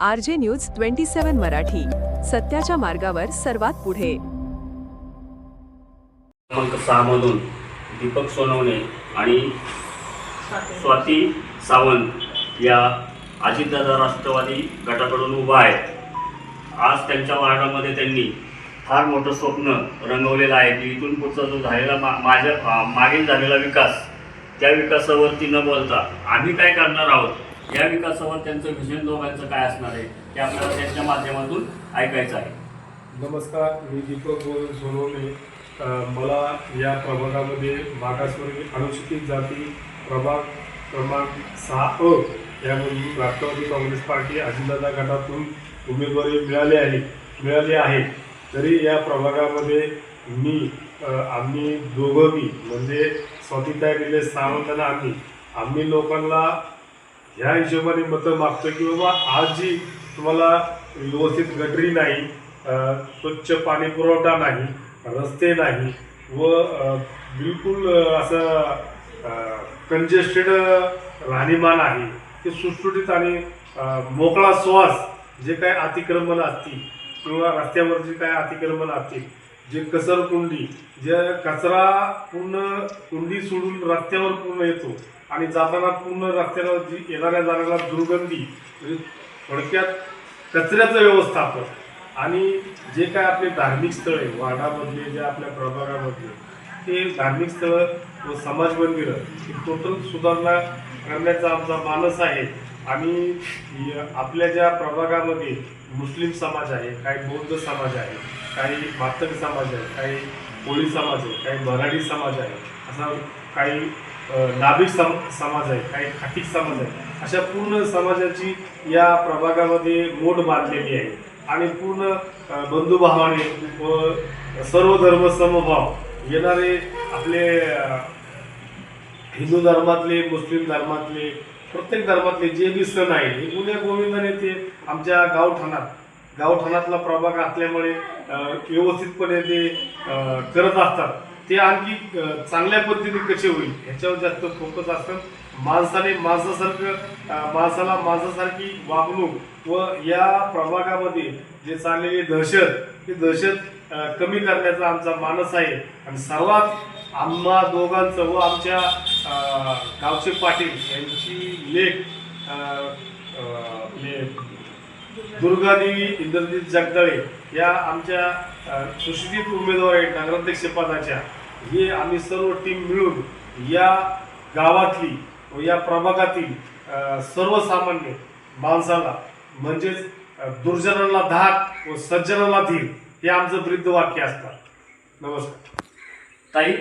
RJ news 27 Marathi, सत्याच्या मार्गावर सर्वात पुढे. क्रमांक 6 मधून दीपक सोनवणे आणि स्वाती सावंत या अजितदादा राष्ट्रवादी गटाकडून उभा आहेत. आज त्यांच्या वार्डामध्ये त्यांनी फार मोठं स्वप्न रंगवलेलं आहे की इथून पुढचा जो झालेला मागील झालेला विकास, त्या विकासावरती न बोलता आम्ही काय करणार आहोत, या विकासावर त्यांचं व्हिजन दोघांचं काय असणार आहे ते आपल्याला त्यांच्या माध्यमातून ऐकायचं आहे. नमस्कार, मी दीपक सोनवणे. मला या प्रभागामध्ये मागासवर्गीय अनुसूचित जाती प्रभाग क्रमांक 6 यामधून राष्ट्रवादी काँग्रेस पार्टी अजितदादा गटातून उमेदवारी मिळाली आहे. तरी या प्रभागामध्ये आम्ही दोघंही म्हणजे स्वातीताई निलेश सावंत आणि आम्ही लोकांना ह्या हिशोबाने मतं मागतो की बाबा आज जी तुम्हाला व्यवस्थित गटरी नाही, स्वच्छ पाणी पुरवठा नाही, रस्ते नाही व बिलकुल असं कंजेस्टेड राहणीमान आहे, ते सुटसुटीत आणि मोकळा श्वास जे काय अतिक्रमण असतील किंवा रस्त्यावर जे काय अतिक्रमण असतील, जे कचरकुंडी, जे कचरा पूर्ण कुंडी सोडून रस्त्यावर पूर्ण येतो आणि जाताना पूर्ण रस्त्याला जी येणाऱ्या जाणाऱ्या दुर्गंधी, म्हणजे थोडक्यात कचऱ्याचं व्यवस्थापन आणि जे काय आपले धार्मिक स्थळे वार्डामधले जे आपल्या प्रभागामधले ते धार्मिक स्थळं व समाज मंदिरं ही टोटल सुधारणा करण्याचा आमचा मानस आहे. आणि आपल्या ज्या प्रभागामध्ये मुस्लिम समाज आहे, काही बौद्ध समाज आहे, काही मातक समाज आहे, काही कोळी समाज आहे, काही मराठी समाज आहे, असा काही नाभिक समाज आहे, काही खाटीक समाज आहे, अशा पूर्ण समाजाची या प्रभागामध्ये मोड बांधलेली आहे. आणि पूर्ण बंधुभावाने व सर्व धर्म समभाव येणारे आपले हिंदू धर्मातले, मुस्लिम धर्मातले, प्रत्येक धर्मातले जे बी सण आहे हे गुण्या गोविंदाने ते आमच्या गावठाणातला प्रभाग असल्यामुळे व्यवस्थितपणे ते करत असतात. ते आणखी चांगल्या पद्धतीने कसे होईल ह्याच्यावर जास्त फोकस असतं. माणसाने माणसाला माणसासारखी वागणूक व या प्रभागामध्ये जे चाललेली दहशत कमी करण्याचा आमचा मानस आहे. आणि सर्वात आम्हा दोघांचं व आमच्या गावचे पाटील यांची लेक दुर्गादेवी इंद्रजित जगदाळे या आमच्या सुशिक्षित उमेदवार आहेत नगराध्यक्ष पदाच्या. हे आम्ही सर्व टीम मिळून या गावातली व या प्रभागातील सर्वसामान्य माणसाला म्हणजेच दुर्जनाला धाक व सज्जनाला धीर हे आमचं ब्रीद वाक्य असतात. नमस्कार ताई,